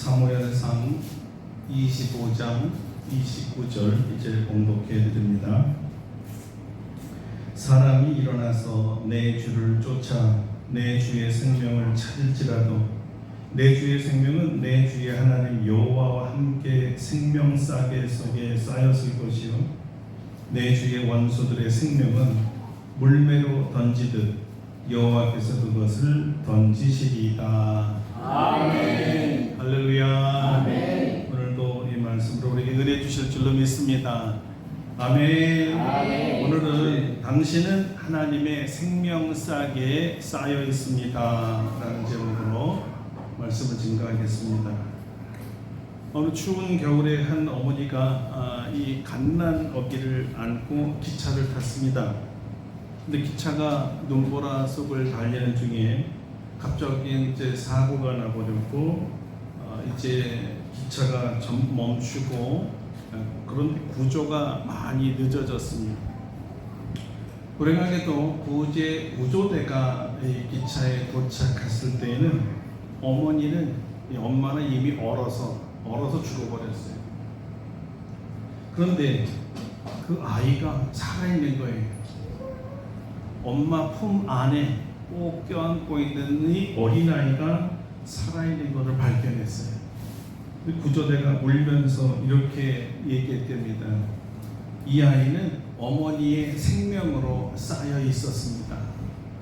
사무엘상 25장 29절 이제 봉독해 드립니다. 사람이 일어나서 내 주를 쫓아 내 주의 생명을 찾을지라도 내 주의 생명은 내 주의 하나님 여호와와 함께 생명싸개 속에 쌓였을 것이요 내 주의 원수들의 생명은 물매로 던지듯 여호와께서 그것을 던지시리이다. 아멘. 할렐루야. 아멘. 오늘도 이 말씀으로 우리에게 은혜 주실 줄로 믿습니다. 아멘. 아멘. 오늘은 당신은 하나님의 생명싸개에 쌓여 있습니다 라는 제목으로 말씀을 증거하겠습니다. 어느 추운 겨울에 한 어머니가 이 갓난 아기를 안고 기차를 탔습니다. 근데 기차가 눈보라 속을 달리는 중에 갑자기 이제 사고가 나버렸고 이제 기차가 멈추고 그런 구조가 많이 늦어졌습니다. 불행하게도 구조대가 이 기차에 도착했을 때에는 엄마는 이미 얼어서 죽어버렸어요. 그런데 그 아이가 살아있는 거예요. 엄마 품 안에 꼭 껴안고 있는 이 어린아이가 살아있는 것을 발견했어요. 구조대가 울면서 이렇게 얘기했답니다. 이 아이는 어머니의 생명으로 쌓여 있었습니다.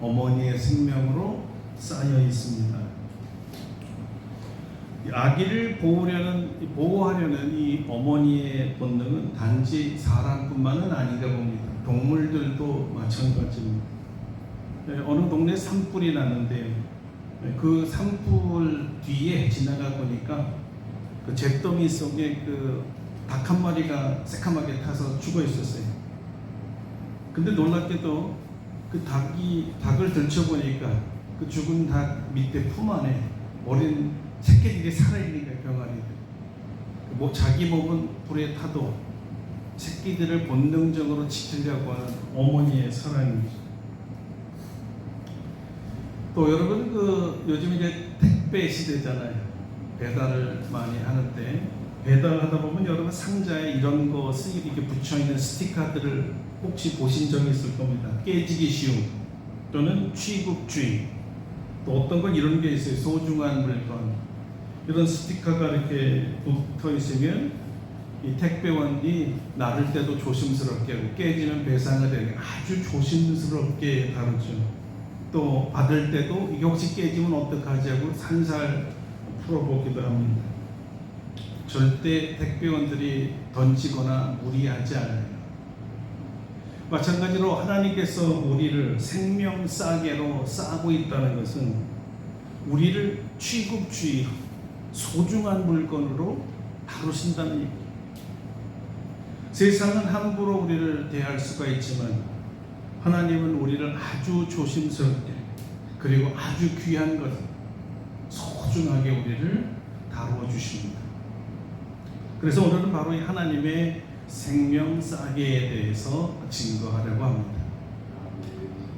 어머니의 생명으로 쌓여 있습니다. 아기를 보호하려는 이 어머니의 본능은 단지 사람뿐만은 아닌가 봅니다. 동물들도 마찬가지입니다. 어느 동네 산불이 났는데 그 산불 뒤에 지나가 보니까 그 잿더미 속에 그 닭 한 마리가 새카맣게 타서 죽어 있었어요. 근데 놀랍게도 그 닭을 들춰보니까 그 죽은 닭 밑에 품 안에 어린 새끼들이 살아있는 거예요. 병아리들. 자기 몸은 불에 타도 새끼들을 본능적으로 지키려고 하는 어머니의 사랑이죠. 또 여러분 요즘 이제 택배 시대잖아요. 배달을 많이 하는데 배달하다 보면 여러분 상자에 이런 것이 이렇게 붙여 있는 스티커들을 혹시 보신 적이 있을 겁니다. 깨지기 쉬움 또는 취급주의, 또 어떤 건 이런 게 있어요. 소중한 물건. 이런 스티커가 이렇게 붙어 있으면 이 택배원이 나를 때도 조심스럽게 하고 깨지면 배상을 되게 아주 조심스럽게 다루죠. 또 받을 때도 이게 혹시 깨지면 어떡하지 하고 살살 풀어보기도 합니다. 절대 택배원들이 던지거나 무리하지 않아요. 마찬가지로 하나님께서 우리를 생명싸개로 쌓고 있다는 것은 우리를 취급주의, 소중한 물건으로 다루신다는 얘기입니다. 세상은 함부로 우리를 대할 수가 있지만 하나님은 우리를 아주 조심스럽게 그리고 아주 귀한 것, 소중하게 우리를 다루어 주십니다. 그래서 오늘은 바로 이 하나님의 생명싸개에 대해서 증거하려고 합니다.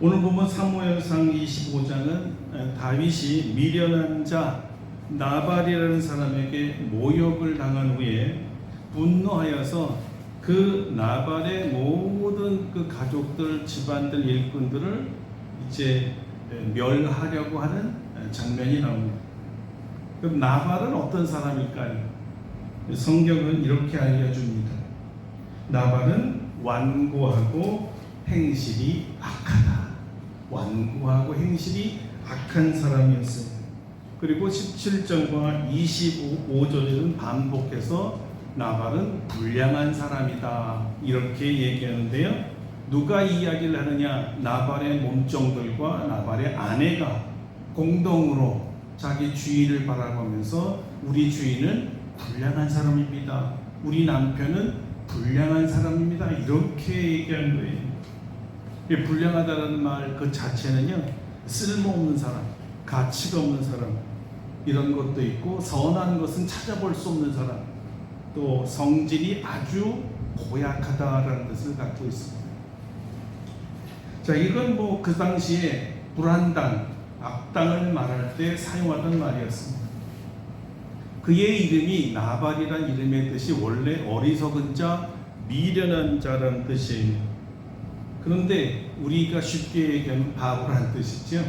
오늘 보면 사무엘상 25장은 다윗이 미련한 자 나발이라는 사람에게 모욕을 당한 후에 분노하여서 그 나발의 모든 그 가족들, 집안들, 일꾼들을 이제 멸하려고 하는 장면이 나옵니다. 그럼 나발은 어떤 사람일까요? 성경은 이렇게 알려줍니다. 나발은 완고하고 행실이 악하다. 완고하고 행실이 악한 사람이었어요. 그리고 17절과 25절에는 반복해서 나발은 불량한 사람이다 이렇게 얘기하는데요. 누가 이야기를 하느냐? 나발의 몸종들과 나발의 아내가 공동으로 자기 주인을 바라보면서 우리 주인은 불량한 사람입니다. 우리 남편은 불량한 사람입니다. 이렇게 얘기한 거예요. 불량하다는 말 그 자체는요, 쓸모없는 사람, 가치가 없는 사람 이런 것도 있고, 선한 것은 찾아볼 수 없는 사람, 또 성질이 아주 고약하다라는 뜻을 갖고 있습니다. 자, 이건 그 당시에 불안당, 악당을 말할 때 사용하던 말이었습니다. 그의 이름이 나발이란 이름의 뜻이 원래 어리석은 자, 미련한 자란 뜻이에요. 그런데 우리가 쉽게 얘기하면 바보란 뜻이죠.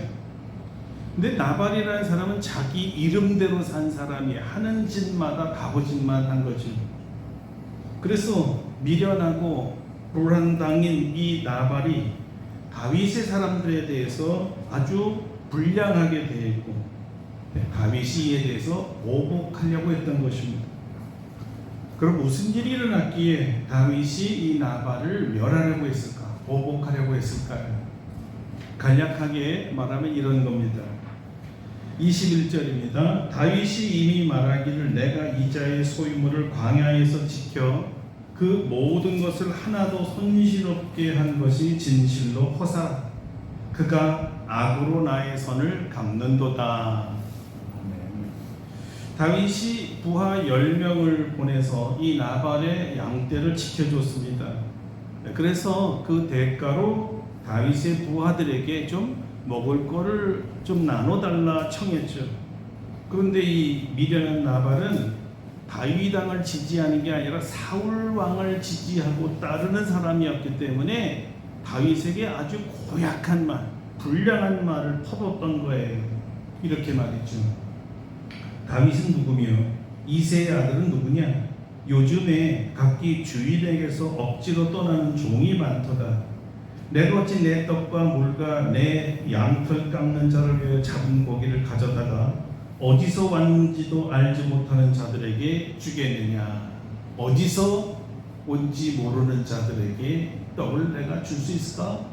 근데 나발이라는 사람은 자기 이름대로 산 사람이 하는 짓마다 바보짓만 한 거죠. 그래서 미련하고 불안당인 이 나발이 다윗의 사람들에 대해서 아주 불량하게 대했고 다윗이 이에 대해서 보복하려고 했던 것입니다. 그럼 무슨 일이 일어났기에 다윗이 이 나발을 멸하려고 했을까? 보복하려고 했을까요? 간략하게 말하면 이런 겁니다. 21절입니다. 다윗이 이미 말하기를 내가 이자의 소유물을 광야에서 지켜 그 모든 것을 하나도 손실없게 한 것이 진실로 허사. 그가 악으로 나의 선을 갚는도다. 다윗이 부하 10명을 보내서 이 나발의 양떼를 지켜줬습니다. 그래서 그 대가로 다윗의 부하들에게 좀 먹을 거를 좀 나눠달라 청했죠. 그런데 이 미련한 나발은 다윗 왕을 지지하는 게 아니라 사울 왕을 지지하고 따르는 사람이었기 때문에 다윗에게 아주 고약한 말, 불량한 말을 퍼붓던 거예요. 이렇게 말했죠. 다윗은 누구며 이새의 아들은 누구냐? 요즘에 각기 주인에게서 억지로 떠나는 종이 많도다. 내가 어찌 내 떡과 물과 내 양털 깎는 자를 위해 잡은 고기를 가져다가 어디서 왔는지도 알지 못하는 자들에게 주겠느냐? 어디서 온지 모르는 자들에게 떡을 내가 줄 수 있을까?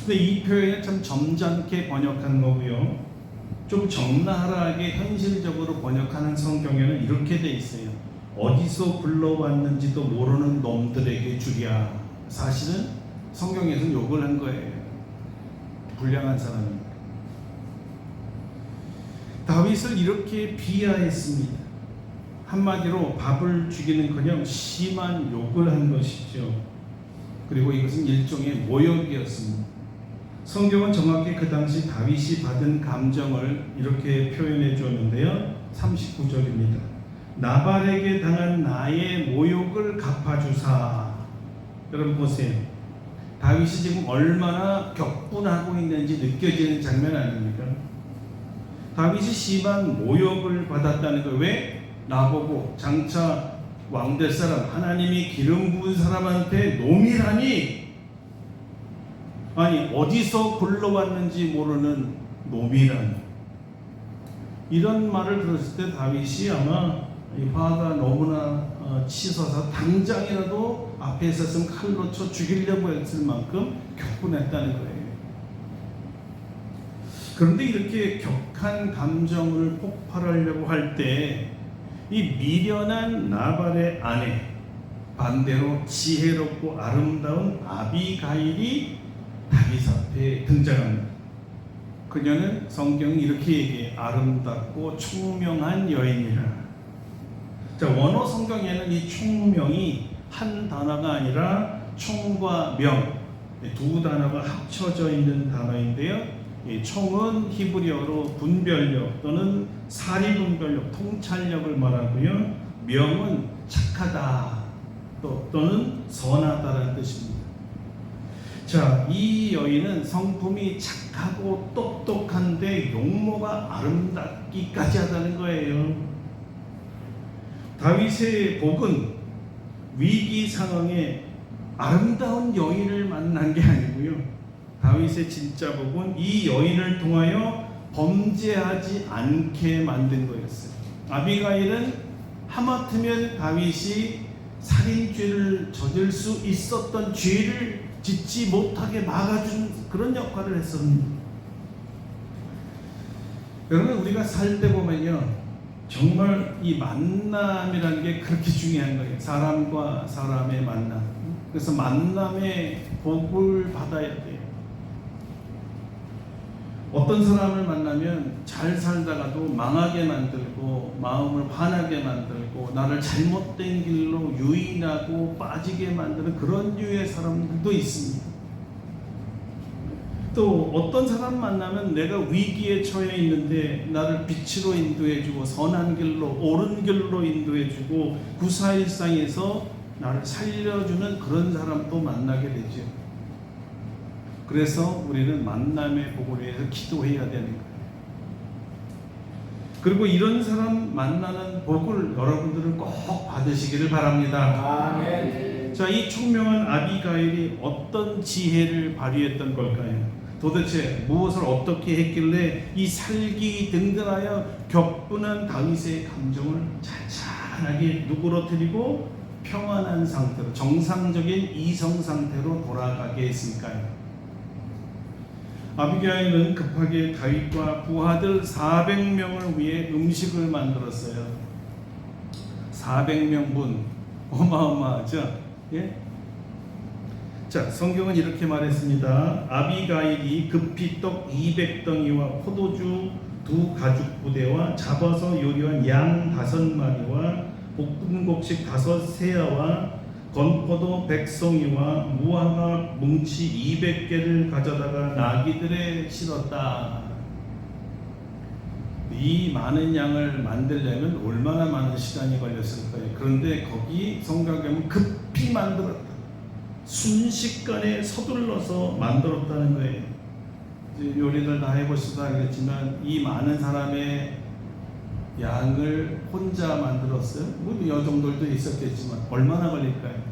근데 이 표현은 참 점잖게 번역한 거고요. 좀 적나라하게 현실적으로 번역하는 성경에는 이렇게 돼 있어요. 어디서 굴러왔는지도 모르는 놈들에게 주랴. 사실은 성경에서는 욕을 한 거예요. 불량한 사람입니다. 다윗을 이렇게 비하했습니다. 한마디로 밥을 주기는커녕 심한 욕을 한 것이죠. 그리고 이것은 일종의 모욕이었습니다. 성경은 정확히 그 당시 다윗이 받은 감정을 이렇게 표현해 주었는데요. 39절입니다. 나발에게 당한 나의 모욕을 갚아주사. 여러분 보세요. 다윗이 지금 얼마나 격분하고 있는지 느껴지는 장면 아닙니까? 다윗이 심한 모욕을 받았다는 거. 왜? 나보고 장차 왕될 사람, 하나님이 기름 부은 사람한테 놈이라니. 아니 어디서 굴러왔는지 모르는 놈이라니. 이런 말을 들었을 때 다윗이 아마 이 화가 너무나 치솟아서 당장이라도 앞에 있었으면 칼로 쳐 죽이려고 했을 만큼 격분했다는 거예요. 그런데 이렇게 격한 감정을 폭발하려고 할 때 이 미련한 나발의 아내, 반대로 지혜롭고 아름다운 아비가일이 다윗 앞에 등장합니다. 그녀는 성경이 이렇게 얘기해. 아름답고 총명한 여인이라. 자, 원어 성경에는 이 총명이 한 단어가 아니라 총과 명, 두 단어가 합쳐져 있는 단어인데요. 이 총은 히브리어로 분별력 또는 사리분별력, 통찰력을 말하고요. 명은 착하다 또는 선하다라는 뜻입니다. 자, 이 여인은 성품이 착하고 똑똑한데 용모가 아름답기까지 하다는 거예요. 다윗의 복은 위기 상황에 아름다운 여인을 만난 게 아니고요. 다윗의 진짜 복은 이 여인을 통하여 범죄하지 않게 만든 거였어요. 아비가일은 하마터면 다윗이 살인죄를 저질 수 있었던 죄를 짓지 못하게 막아준 그런 역할을 했습니다. 여러분, 우리가 살 때 보면요, 정말 이 만남이라는 게 그렇게 중요한 거예요. 사람과 사람의 만남. 그래서 만남의 복을 받아야 돼요. 어떤 사람을 만나면 잘 살다가도 망하게 만들고 마음을 화나게 만들고 나를 잘못된 길로 유인하고 빠지게 만드는 그런 류의 사람들도 있습니다. 또 어떤 사람 만나면 내가 위기에 처해 있는데 나를 빛으로 인도해주고 선한 길로 옳은 길로 인도해주고 구사일상에서 나를 살려주는 그런 사람도 만나게 되죠. 그래서 우리는 만남의 복을 위해서 기도해야 되는 거예요. 그리고 이런 사람 만나는 복을 여러분들은 꼭 받으시기를 바랍니다. 아멘. 자, 이 총명한 아비가일이 어떤 지혜를 발휘했던 걸까요? 도대체 무엇을 어떻게 했길래 이 살기 든든하여 격분한 다윗의 감정을 찬찬하게 누그러뜨리고 평안한 상태로 정상적인 이성 상태로 돌아가게 했을까요? 아비가일은 급하게 다윗과 부하들 400명을 위해 음식을 만들었어요. 400명분 어마어마하죠? 예? 자, 성경은 이렇게 말했습니다. 아비가일이 급히 떡 200덩이와 포도주 2 가죽 부대와 잡아서 요리한 양 5마리와 볶은 곡식 5세아와 건포도 100송이와 무화과 뭉치 200개를 가져다가 나귀들에 실었다. 이 많은 양을 만들려면 얼마나 많은 시간이 걸렸을까요? 그런데 거기 성경에는 급히 만들었다. 순식간에 서둘러서 만들었다는 거예요. 이제 요리를 다 해보시도 알겠지만 이 많은 사람의 양을 혼자 만들었어요. 뭐 이 정도도 있었겠지만 얼마나 걸릴까요?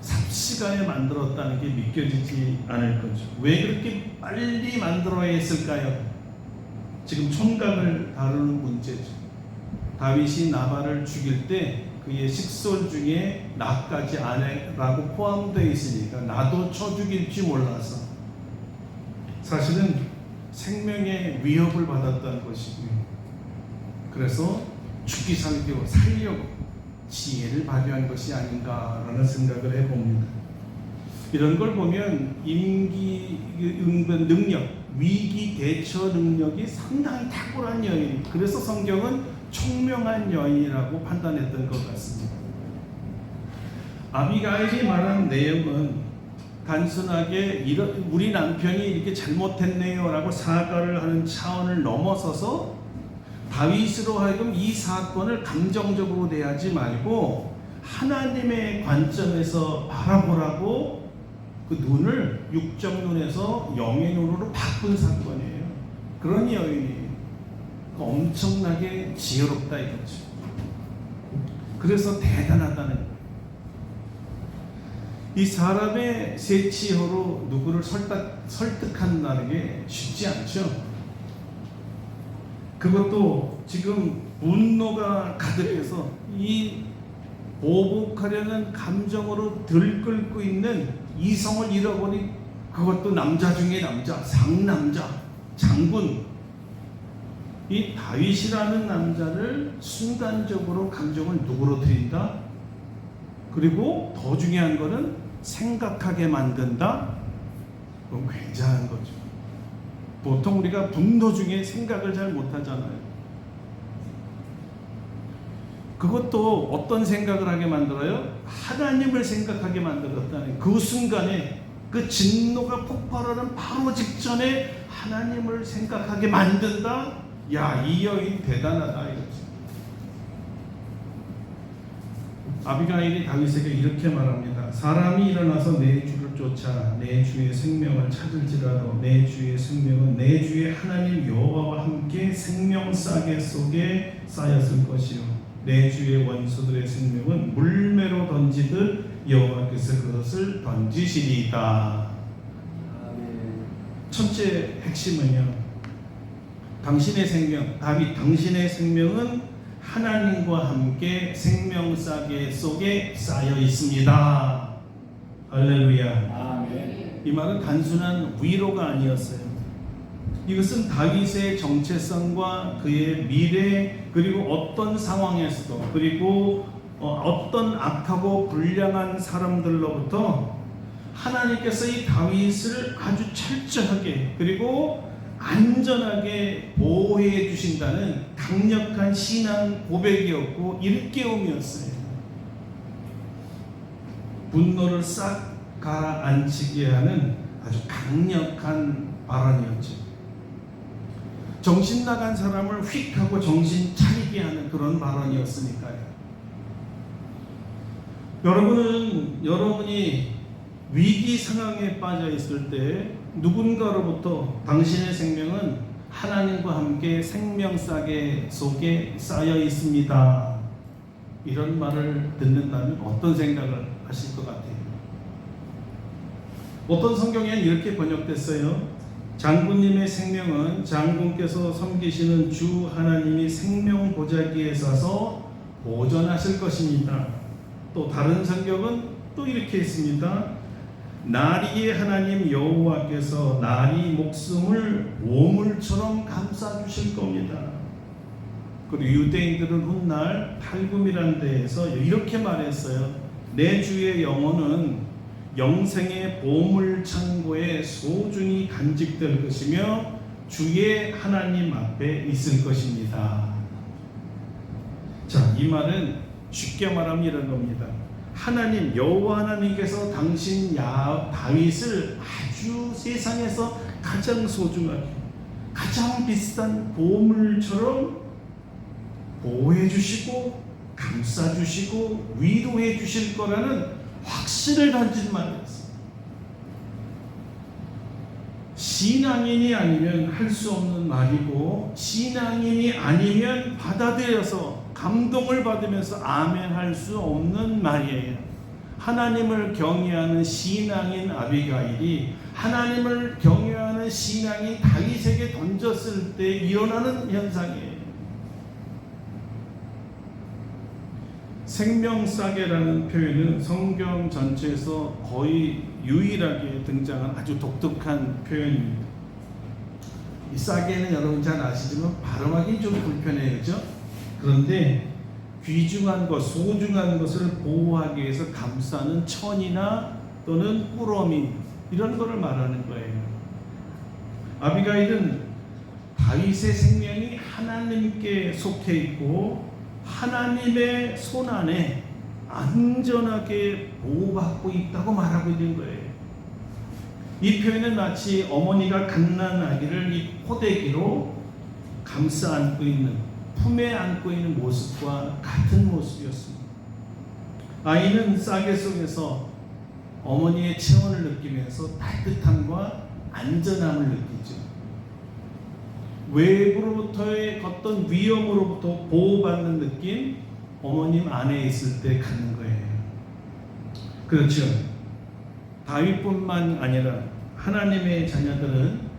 삽시간에 만들었다는 게 믿겨지지 않을 거죠. 왜 그렇게 빨리 만들어야 했을까요? 지금 총각을 다루는 문제죠. 다윗이 나발을 죽일 때 그의 식솔 중에 나까지 아내라고 포함되어 있으니까 나도 쳐 죽일지 몰라서 사실은 생명의 위협을 받았다는 것이고요. 그래서 죽기 살기로 살려고 지혜를 발휘한 것이 아닌가라는 생각을 해봅니다. 이런 걸 보면 임기응변 능력, 위기 대처 능력이 상당히 탁월한 여인, 그래서 성경은 총명한 여인이라고 판단했던 것 같습니다. 아비가일이 말한 내용은 단순하게 우리 남편이 이렇게 잘못했네요 라고 사과를 하는 차원을 넘어서서 다윗으로 하여금 이 사건을 감정적으로 대하지 말고 하나님의 관점에서 바라보라고 그 눈을 육적 눈에서 영의 눈으로 바꾼 사건이에요. 그런 여인이 엄청나게 지혜롭다 이거죠. 그래서 대단하다는 거예요. 이 사람의 세치어로 누구를 설득한다는 게 쉽지 않죠. 그것도 지금 분노가 가득해서 이 보복하려는 감정으로 들끓고 있는 이성을 잃어버린, 그것도 남자 중에 남자, 상남자, 장군, 이 다윗이라는 남자를 순간적으로 감정을 누그러뜨린다. 그리고 더 중요한 거는 생각하게 만든다. 그건 굉장한 거죠. 보통 우리가 분노 중에 생각을 잘 못하잖아요. 그것도 어떤 생각을 하게 만들어요? 하나님을 생각하게 만들었다는 그 순간에, 그 진노가 폭발하는 바로 직전에 하나님을 생각하게 만든다. 야, 이 여인 대단하다 이거지. 아비가일이 다윗에게 이렇게 말합니다. 사람이 일어나서 내 주를 쫓아 내 주의 생명을 찾을지라도 내 주의 생명은 내 주의 하나님 여호와와 함께 생명싸개 속에 쌓였을 것이요 내 주의 원수들의 생명은 물매로 던지듯 여호와께서 그것을 던지시리이다. 첫째 핵심은요, 당신의 생명, 다윗 당신의 생명은 하나님과 함께 생명싸개 속에 쌓여 있습니다. 할렐루야. 아멘. 이 말은 단순한 위로가 아니었어요. 이것은 다윗의 정체성과 그의 미래, 그리고 어떤 상황에서도, 그리고 어떤 악하고 불량한 사람들로부터 하나님께서 이 다윗을 아주 철저하게 그리고 안전하게 보호해 주신다는 강력한 신앙 고백이었고 일깨움이었어요. 분노를 싹 가라앉히게 하는 아주 강력한 발언이었죠. 정신 나간 사람을 휙 하고 정신 차리게 하는 그런 발언이었으니까요. 여러분이 위기 상황에 빠져 있을 때 누군가로부터 당신의 생명은 하나님과 함께 생명싸개 속에 쌓여 있습니다, 이런 말을 듣는다면 어떤 생각을 하실 것 같아요? 어떤 성경에는 이렇게 번역됐어요. 장군님의 생명은 장군께서 섬기시는 주 하나님이 생명 보자기에 서서 보존하실 것입니다. 또 다른 성경은 또 이렇게 있습니다. 나리의 하나님 여호와께서 나리 목숨을 보물처럼 감싸주실 겁니다. 그리고 유대인들은 훗날 탈굼이라는 데에서 이렇게 말했어요. 내 주의 영혼은 영생의 보물 창고에 소중히 간직될 것이며 주의 하나님 앞에 있을 것입니다. 자, 이 말은 쉽게 말하면 이런 겁니다. 하나님 여호와 하나님께서 당신 다윗을 아주 세상에서 가장 소중하게, 가장 비싼 보물처럼 보호해 주시고 감싸 주시고 위로해 주실 거라는 확신을 던진 말이었습니다. 신앙인이 아니면 할 수 없는 말이고, 신앙인이 아니면 받아들여서 감동을 받으면서 아멘 할 수 없는 말이에요. 하나님을 경외하는 신앙인 아비가일이 하나님을 경외하는 신앙이 다윗에게 던졌을 때 일어나는 현상이에요. 생명싸개라는 표현은 성경 전체에서 거의 유일하게 등장한 아주 독특한 표현입니다. 이 싸개는 여러분 잘 아시지만 발음하기 좀 불편해요, 그렇죠? 그런데 귀중한 것, 소중한 것을 보호하기 위해서 감싸는 천이나 또는 꾸러미, 이런 것을 말하는 거예요. 아비가일은 다윗의 생명이 하나님께 속해 있고 하나님의 손 안에 안전하게 보호받고 있다고 말하고 있는 거예요. 이 표현은 마치 어머니가 갓난아기를 이 포대기로 감싸 안고 있는, 품에 안고 있는 모습과 같은 모습이었습니다. 아이는 싸개 속에서 어머니의 체온을 느끼면서 따뜻함과 안전함을 느끼죠. 외부로부터의 어떤 위험으로부터 보호받는 느낌, 어머님 안에 있을 때 갖는 거예요. 그렇죠. 다윗뿐만 아니라 하나님의 자녀들은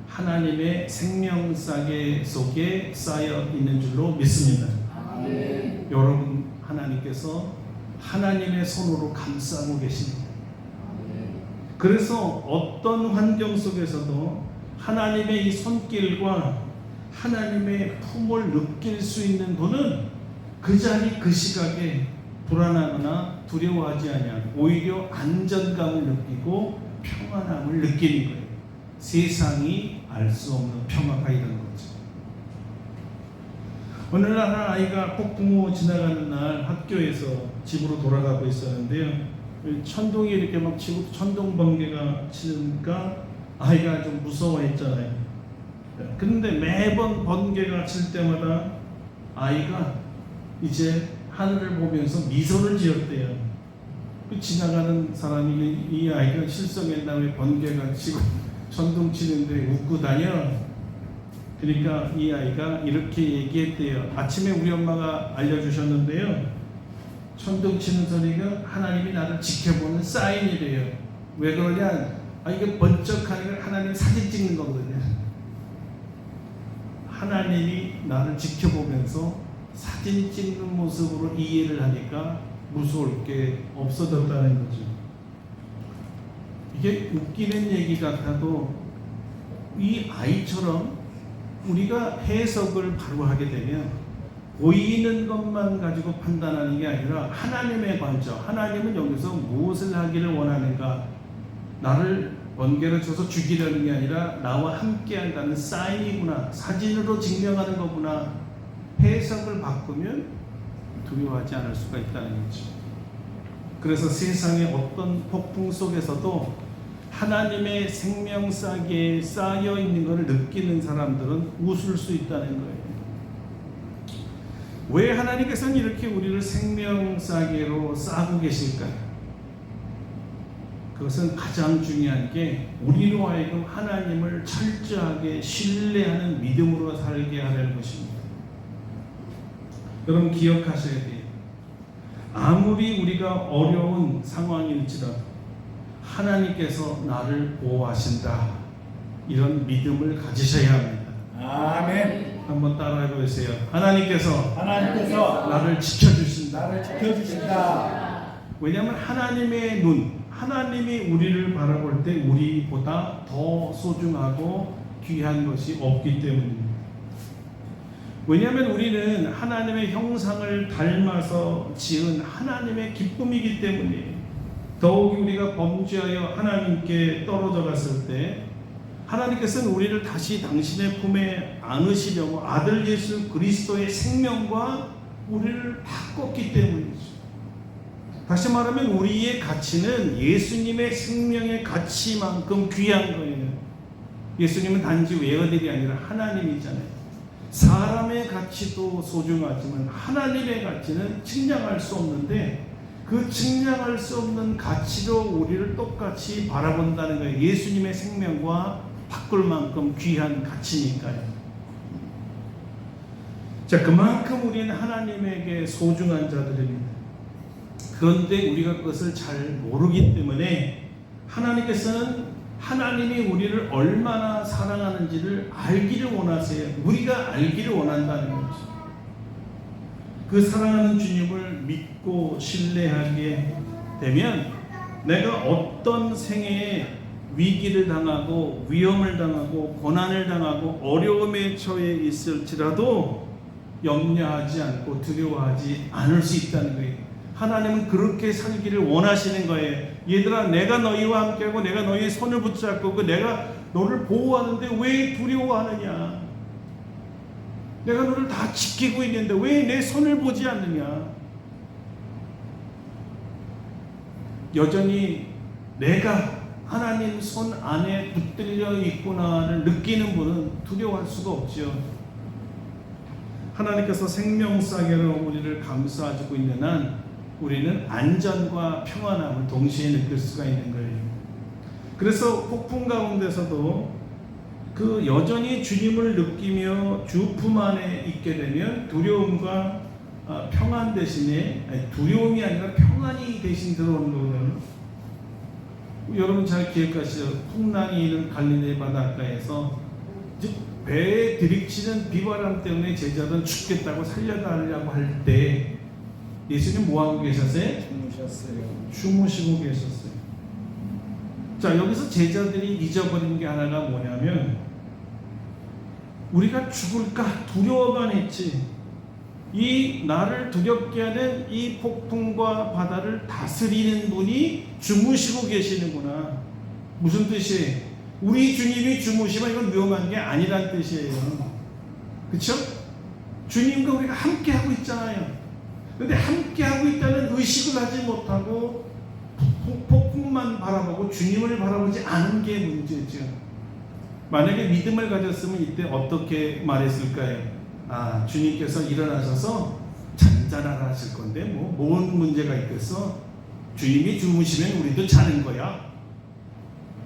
하나님의 생명싸개 속에 쌓여 있는 줄로 믿습니다. 아멘. 여러분, 하나님께서 하나님의 손으로 감싸고 계십니다. 아멘. 그래서 어떤 환경 속에서도 하나님의 이 손길과 하나님의 품을 느낄 수 있는 분은 그 자리 그 시각에 불안하거나 두려워하지 아니하고 오히려 안전감을 느끼고 평안함을 느끼는 거예요. 세상이 알 수 없는 평화가 이런 거죠. 어느 날 한 아이가 폭풍우 지나가는 날 학교에서 집으로 돌아가고 있었는데요. 천둥이 이렇게 막 치고 천둥 번개가 치니까 아이가 좀 무서워했잖아요. 그런데 매번 번개가 칠 때마다 아이가 이제 하늘을 보면서 미소를 지었대요. 지나가는 사람이 이 아이가 실성했나, 왜 번개가 치고 천둥 치는데 웃고 다녀? 그러니까 이 아이가 이렇게 얘기했대요. 아침에 우리 엄마가 알려주셨는데요. 천둥 치는 소리가 하나님이 나를 지켜보는 사인이래요. 왜 그러냐? 이게 번쩍하니까 하나님 사진 찍는 거거든요. 하나님이 나를 지켜보면서 사진 찍는 모습으로 이해를 하니까 무서울 게 없어졌다는 거죠. 이게 웃기는 얘기 같아도 이 아이처럼 우리가 해석을 바로 하게 되면 보이는 것만 가지고 판단하는 게 아니라 하나님의 관점, 하나님은 여기서 무엇을 하기를 원하는가, 나를 번개를 쳐서 죽이려는 게 아니라 나와 함께 한다는 사인이구나, 사진으로 증명하는 거구나, 해석을 바꾸면 두려워하지 않을 수가 있다는 거죠. 그래서 세상의 어떤 폭풍 속에서도 하나님의 생명싸기에 쌓여 있는 것을 느끼는 사람들은 웃을 수 있다는 거예요. 왜 하나님께서는 이렇게 우리를 생명싸기로 싸고 계실까요? 그것은 가장 중요한 게 우리로 하여금 하나님을 철저하게 신뢰하는 믿음으로 살게 하려는 것입니다. 여러분 기억하셔야 돼요. 아무리 우리가 어려운 상황일지라도 하나님께서 나를 보호하신다, 이런 믿음을 가지셔야 합니다. 아멘. 한번 따라해 보세요. 하나님께서 나를 지켜주신다. 나를 지켜주신다. 왜냐하면 하나님의 눈, 하나님이 우리를 바라볼 때 우리보다 더 소중하고 귀한 것이 없기 때문입니다. 왜냐하면 우리는 하나님의 형상을 닮아서 지은 하나님의 기쁨이기 때문이에요. 더욱이 우리가 범죄하여 하나님께 떨어져 갔을 때 하나님께서는 우리를 다시 당신의 품에 안으시려고 아들 예수 그리스도의 생명과 우리를 바꿨기 때문이죠. 다시 말하면 우리의 가치는 예수님의 생명의 가치만큼 귀한 거예요. 예수님은 단지 외아들이 아니라 하나님이잖아요. 사람의 가치도 소중하지만 하나님의 가치는 측량할 수 없는데, 그 측량할 수 없는 가치로 우리를 똑같이 바라본다는 거예요. 예수님의 생명과 바꿀 만큼 귀한 가치니까요. 자, 그만큼 우리는 하나님에게 소중한 자들입니다. 그런데 우리가 그것을 잘 모르기 때문에 하나님께서는 하나님이 우리를 얼마나 사랑하는지를 알기를 원하세요. 우리가 알기를 원한다는 거죠. 그 사랑하는 주님을 믿고 신뢰하게 되면 내가 어떤 생애에 위기를 당하고 위험을 당하고 고난을 당하고 어려움에 처해 있을지라도 염려하지 않고 두려워하지 않을 수 있다는 거예요. 하나님은 그렇게 살기를 원하시는 거예요. 얘들아, 내가 너희와 함께하고 내가 너희의 손을 붙잡고 내가 너를 보호하는데 왜 두려워하느냐? 내가 너를 다 지키고 있는데 왜 내 손을 보지 않느냐? 여전히 내가 하나님 손 안에 붙들려 있구나를 느끼는 분은 두려워할 수가 없죠. 하나님께서 생명싸개로 우리를 감싸주고 있는 한 우리는 안전과 평안함을 동시에 느낄 수가 있는 거예요. 그래서 폭풍 가운데서도 그 여전히 주님을 느끼며 주 품 안에 있게 되면 두려움과 평안 대신에, 두려움이 아니라 평안이 대신 들어오는 거거든요. 여러분 잘 기억하시죠? 풍랑이 있는 갈릴리 바닷가에서 배에 들이치는 비바람 때문에 제자들은 죽겠다고 살려달라고 할 때 예수님 뭐하고 계셨어요? 주무시고 계셨어요. 자, 여기서 제자들이 잊어버린 게 하나가 뭐냐면 우리가 죽을까 두려워만 했지, 이 나를 두렵게 하는 이 폭풍과 바다를 다스리는 분이 주무시고 계시는구나. 무슨 뜻이에요? 우리 주님이 주무시면 이건 위험한 게 아니란 뜻이에요. 그렇죠? 주님과 우리가 함께 하고 있잖아요. 그런데 함께 하고 있다는 의식을 하지 못하고 폭풍만 바라보고 주님을 바라보지 않은 게 문제죠. 만약에 믿음을 가졌으면 이때 어떻게 말했을까요? 아, 주님께서 일어나셔서 잔잔하라 하실 건데 뭔 문제가 있겠어? 주님이 주무시면 우리도 자는 거야.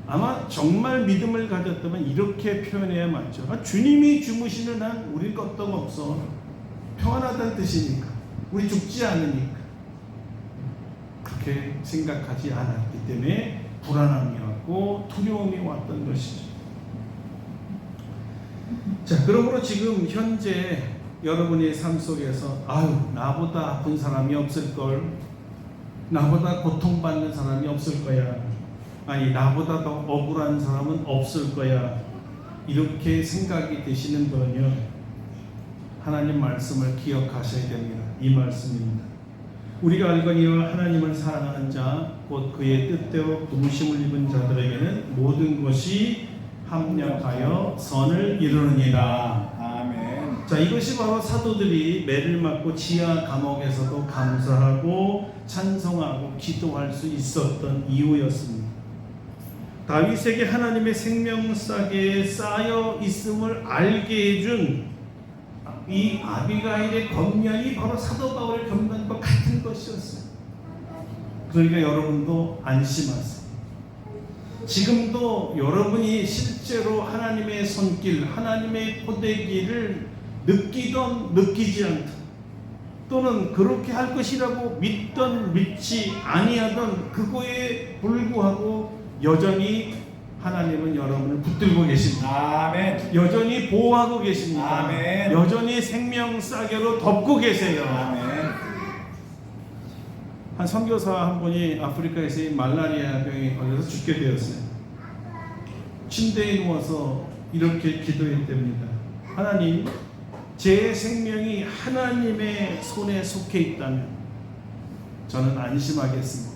아마 정말 믿음을 가졌다면 이렇게 표현해야 맞죠. 아, 주님이 주무시는 한 우리 것도 없어. 평안하다는 뜻이니까. 우리 죽지 않으니까. 그렇게 생각하지 않았기 때문에 불안함이 왔고 두려움이 왔던 것이죠. 자, 그러므로 지금 현재 여러분의 삶 속에서 나보다 아픈 사람이 없을걸, 나보다 고통받는 사람이 없을 거야, 아니 나보다 더 억울한 사람은 없을 거야, 이렇게 생각이 되시는 분은요, 하나님 말씀을 기억하셔야 됩니다. 이 말씀입니다. 우리가 알거니와 하나님을 사랑하는 자 곧 그의 뜻대로 부르심을 입은 자들에게는 모든 것이 합력하여 선을 이루느니라. 아멘. 자, 이것이 바로 사도들이 매를 맞고 지하 감옥에서도 감사하고 찬송하고 기도할 수 있었던 이유였습니다. 다윗에게 하나님의 생명사계에 쌓여 있음을 알게 해준 이 아비가일의 권면이 바로 사도 바울의 권면과 같은 것이었어요. 그러니까 여러분도 안심하세요. 지금도 여러분이 실제로 하나님의 손길, 하나님의 포대기를 느끼던 느끼지 않던, 또는 그렇게 할 것이라고 믿던 믿지 아니하던 그거에 불구하고 여전히 하나님은 여러분을 붙들고 계십니다. 아멘. 여전히 보호하고 계십니다. 아멘. 여전히 생명싸개로 덮고 계세요. 아멘. 한 선교사 한 분이 아프리카에서 말라리아 병에 걸려서 죽게 되었어요. 침대에 누워서 이렇게 기도했답니다. 하나님, 제 생명이 하나님의 손에 속해 있다면 저는 안심하겠습니다.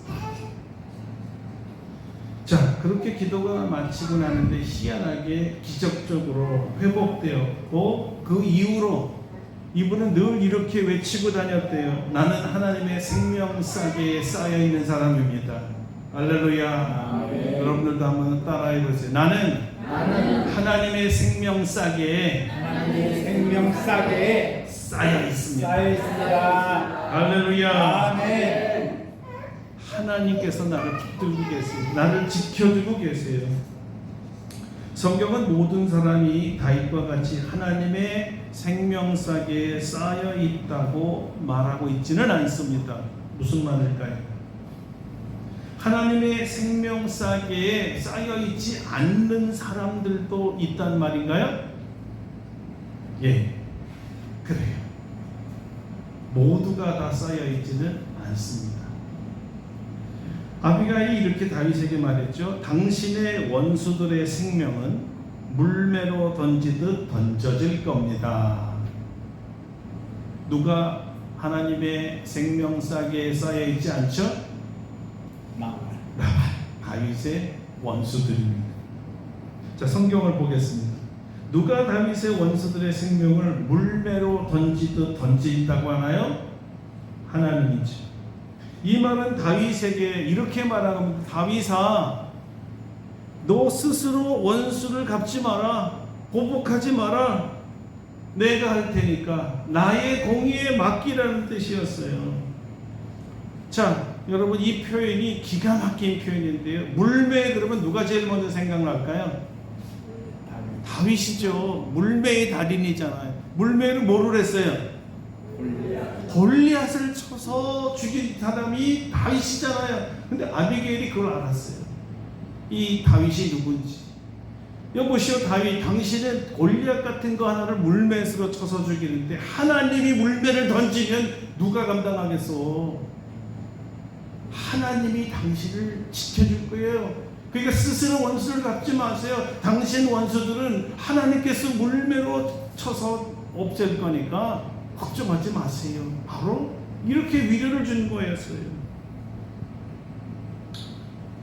자, 그렇게 기도가 마치고 나는데 희한하게 기적적으로 회복되었고, 그 이후로 이분은 늘 이렇게 외치고 다녔대요. 나는 하나님의 생명싸개에 쌓여있는 사람입니다. 할렐루야. 아멘. 여러분들도 한번 따라해보세요. 나는 하나님의 생명싸개에 생명싸개에 쌓여 있습니다. 쌓여 있습니다. 할렐루야. 아멘. 하나님께서 나를 붙들고 계세요. 나를 지켜주고 계세요. 성경은 모든 사람이 다윗과 같이 하나님의 생명싸개에 쌓여 있다고 말하고 있지는 않습니다. 무슨 말일까요? 하나님의 생명싸개에 쌓여 있지 않는 사람들도 있단 말인가요? 예, 그래요. 모두가 다 쌓여 있지는 않습니다. 아비가일이 이렇게 다윗에게 말했죠. 당신의 원수들의 생명은 물매로 던지듯 던져질 겁니다. 누가 하나님의 생명싸개에 쌓여 있지 않죠? 나발, 다윗의 원수들입니다. 자, 성경을 보겠습니다. 누가 다윗의 원수들의 생명을 물매로 던지듯 던진다고 하나요? 하나님이죠. 이 말은 다윗에게 이렇게 말하는, 다윗아, 너 스스로 원수를 갚지 마라, 보복하지 마라, 내가 할 테니까 나의 공의에 맡기라는 뜻이었어요. 자, 여러분, 이 표현이 기가 막힌 표현인데요. 물매 그러면 누가 제일 먼저 생각날까요? 다윗이죠. 물매의 달인이잖아요. 물매는 뭐를 했어요? 골리앗을 쳐서 죽인 사람이 다윗이잖아요. 근데 아비게일이 그걸 알았어요. 이 다윗이 누군지. 여보시오 다윗, 당신은 골리앗 같은 거 하나를 물맷으로 쳐서 죽이는데 하나님이 물매를 던지면 누가 감당하겠어? 하나님이 당신을 지켜줄 거예요. 그러니까 스스로 원수를 갚지 마세요. 당신 원수들은 하나님께서 물매로 쳐서 없앨 거니까 걱정하지 마세요. 바로 이렇게 위로를 준 거였어요.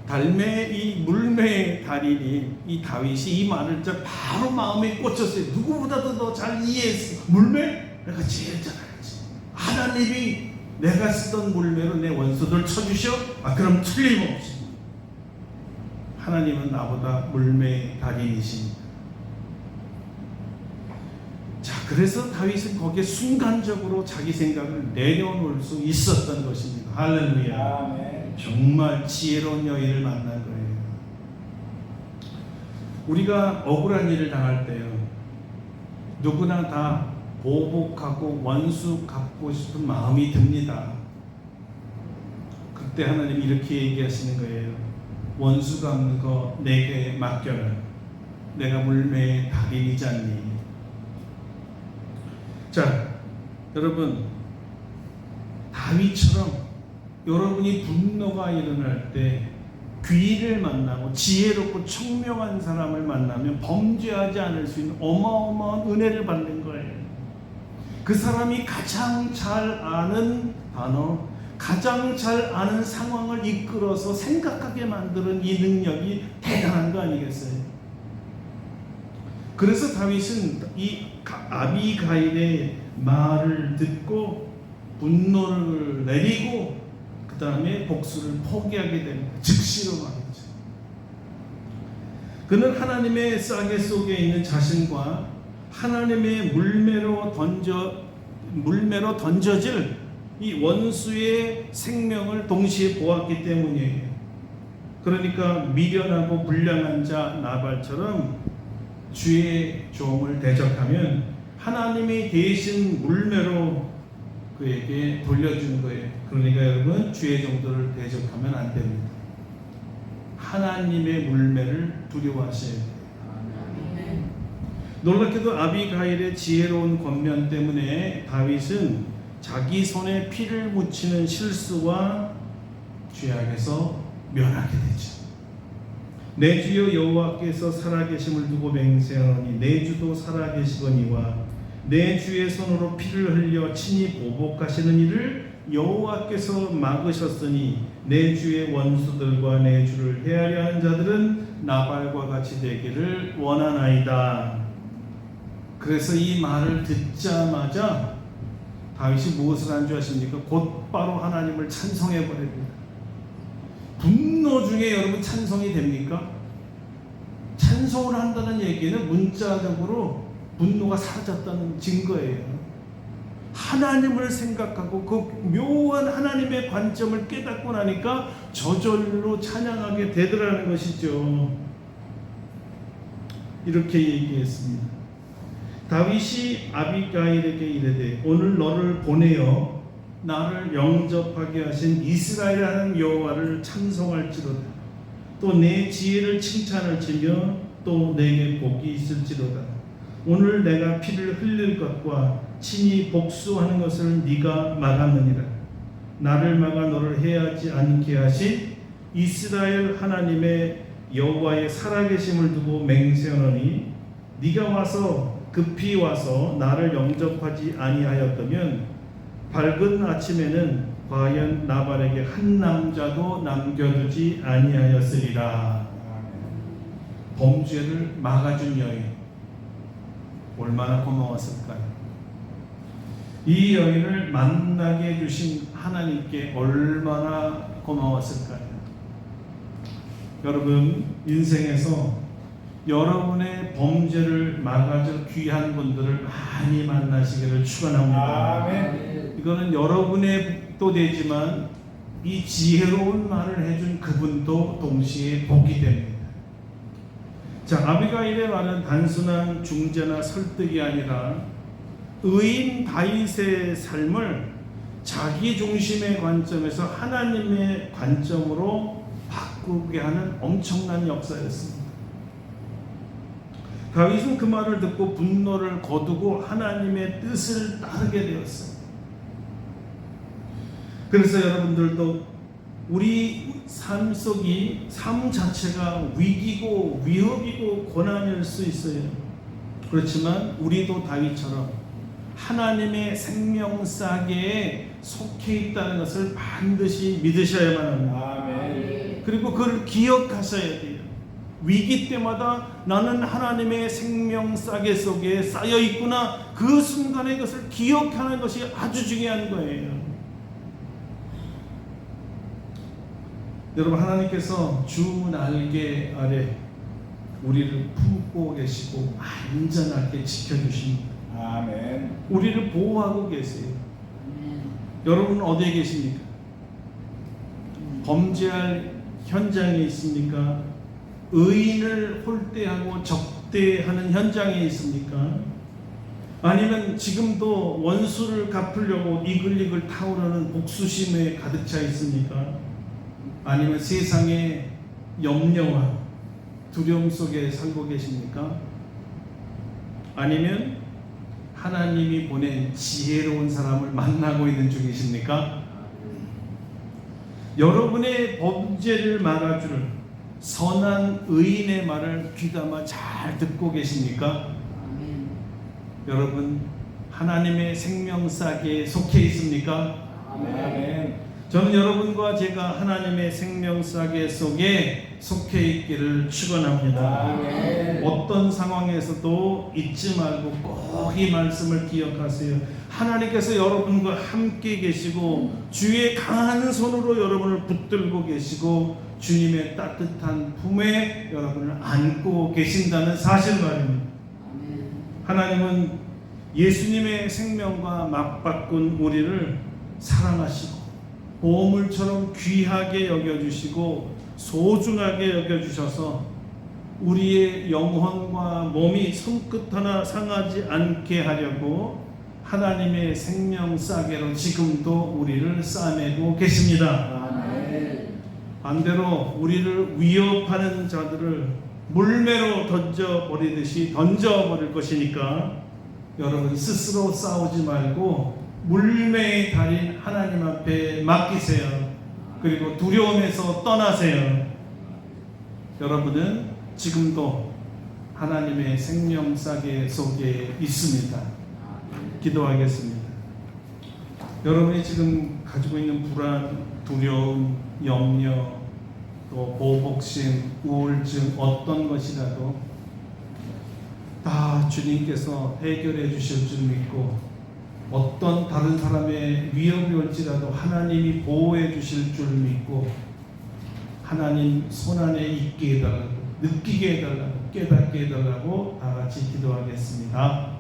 이 물매의 달인이, 이 다윗이 이 말을 바로 마음에 꽂혔어요. 누구보다도 더 잘 이해했어. 물매? 내가 제일 잘 알지. 하나님이 내가 쓰던 물매로 내 원수들 쳐주셔? 그럼 틀림없이 하나님은 나보다 물매의 달인이십니다. 자, 그래서 다윗은 거기에 순간적으로 자기 생각을 내려놓을 수 있었던 것입니다. 할렐루야. 아멘. 정말 지혜로운 여인을 만난 거예요. 우리가 억울한 일을 당할 때요, 누구나 다 보복하고 원수 갚고 싶은 마음이 듭니다. 그때 하나님 이렇게 얘기하시는 거예요. 원수 갚는 거 내게 맡겨라. 내가 물매의 달인이지 않니? 자, 여러분, 다윗처럼 여러분이 분노가 일어날 때 귀를 만나고 지혜롭고 총명한 사람을 만나면 범죄하지 않을 수 있는 어마어마한 은혜를 받는 거예요. 그 사람이 가장 잘 아는 단어, 가장 잘 아는 상황을 이끌어서 생각하게 만드는 이 능력이 대단한 거 아니겠어요? 그래서 다윗은 이 아비가일의 말을 듣고 분노를 내리고 그 다음에 복수를 포기하게 됩니다. 즉시로 말이죠. 그는 하나님의 싸개 속에 있는 자신과 하나님의 물매로 던져질 이 원수의 생명을 동시에 보았기 때문이에요. 그러니까 미련하고 불량한 자 나발처럼 주의 종을 대적하면 하나님이 대신 물매로 그에게 돌려주는 거예요. 그러니까 여러분, 주의 종들을 대적하면 안 됩니다. 하나님의 물매를 두려워하셔야 돼요. 놀랍게도 아비가일의 지혜로운 권면 때문에 다윗은 자기 손에 피를 묻히는 실수와 죄악에서 면하게 되죠. 내 주여 여호와께서 살아계심을 두고 맹세하노니 내 주도 살아계시거니와 내 주의 손으로 피를 흘려 친히 보복하시는 이를 여호와께서 막으셨으니 내 주의 원수들과 내 주를 헤아려 하는 자들은 나발과 같이 되기를 원하나이다. 그래서 이 말을 듣자마자 다윗이 무엇을 한 줄 아십니까? 곧바로 하나님을 찬송해 버립니다. 분노 중에 여러분 찬송이 됩니까? 찬송을 한다는 얘기는 문자적으로 분노가 사라졌다는 증거예요. 하나님을 생각하고 그 묘한 하나님의 관점을 깨닫고 나니까 저절로 찬양하게 되더라는 것이죠. 이렇게 얘기했습니다. 다윗이 아비가일에게 이르되 오늘 너를 보내어 나를 영접하게 하신 이스라엘 하나님 여호와를 찬송할지로다. 또 내 지혜를 칭찬할지며 또 내게 복이 있을지로다. 오늘 내가 피를 흘릴 것과 친히 복수하는 것을 네가 막았느니라. 나를 막아 너를 해하지 않게 하신 이스라엘 하나님의 여호와의 살아계심을 두고 맹세하노니 네가 와서 급히 와서 나를 영접하지 아니하였다면 밝은 아침에는 과연 나발에게 한 남자도 남겨두지 아니하였으리라. 범죄를 막아준 여인, 얼마나 고마웠을까요? 이 여인을 만나게 해주신 하나님께 얼마나 고마웠을까요? 여러분, 인생에서 여러분의 범죄를 막아줄 귀한 분들을 많이 만나시기를 축원합니다. 아멘. 이거는 여러분의 또 되지만 이 지혜로운 말을 해준 그분도 동시에 복이 됩니다. 자, 아비가일의 말은 단순한 중재나 설득이 아니라 의인 다윗의 삶을 자기 중심의 관점에서 하나님의 관점으로 바꾸게 하는 엄청난 역사였습니다. 다윗은 그 말을 듣고 분노를 거두고 하나님의 뜻을 따르게 되었어요. 그래서 여러분들도 우리 삶 속이 삶 자체가 위기고 위협이고 고난일 수 있어요. 그렇지만 우리도 다윗처럼 하나님의 생명싸개에 속해 있다는 것을 반드시 믿으셔야만 합니다. 아멘. 그리고 그걸 기억하셔야 돼요. 위기 때마다 나는 하나님의 생명싸개 속에 쌓여 있구나. 그 순간에 그것을 기억하는 것이 아주 중요한 거예요. 여러분, 하나님께서 주 날개 아래 우리를 품고 계시고 안전하게 지켜주십니다. 아멘. 우리를 보호하고 계세요. 여러분 어디에 계십니까? 범죄할 현장에 있습니까? 의인을 홀대하고 적대하는 현장에 있습니까? 아니면 지금도 원수를 갚으려고 이글이글 타오르는 복수심에 가득 차 있습니까? 아니면 세상의 염려와 두려움 속에 살고 계십니까? 아니면 하나님이 보낸 지혜로운 사람을 만나고 있는 중이십니까? 여러분의 범죄를 막아주는 선한 의인의 말을 귀담아 잘 듣고 계십니까? 여러분, 하나님의 생명싸개에 속해 있습니까? 아멘. 저는 여러분과 제가 하나님의 생명싸개 속에 속해 있기를 축원합니다. 아멘. 어떤 상황에서도 잊지 말고 꼭 이 말씀을 기억하세요. 하나님께서 여러분과 함께 계시고 주의 강한 손으로 여러분을 붙들고 계시고 주님의 따뜻한 품에 여러분을 안고 계신다는 사실 말입니다. 하나님은 예수님의 생명과 맞바꾼 우리를 사랑하시고 보물처럼 귀하게 여겨주시고 소중하게 여겨주셔서 우리의 영혼과 몸이 손끝 하나 상하지 않게 하려고 하나님의 생명 싸개로 지금도 우리를 싸매고 계십니다. 아멘. 반대로 우리를 위협하는 자들을 물매로 던져버리듯이 던져버릴 것이니까 여러분 스스로 싸우지 말고 물매의 달인 하나님 앞에 맡기세요. 그리고 두려움에서 떠나세요. 여러분은 지금도 하나님의 생명 싸개 속에 있습니다. 기도하겠습니다. 여러분이 지금 가지고 있는 불안, 두려움, 염려, 또 보복심, 우울증 어떤 것이라도 다 주님께서 해결해 주실 줄 믿고 어떤 다른 사람의 위협이 올지라도 하나님이 보호해 주실 줄 믿고 하나님 손안에 있게 해달라고 느끼게 해달라고 깨닫게 해달라고 다 같이 기도하겠습니다.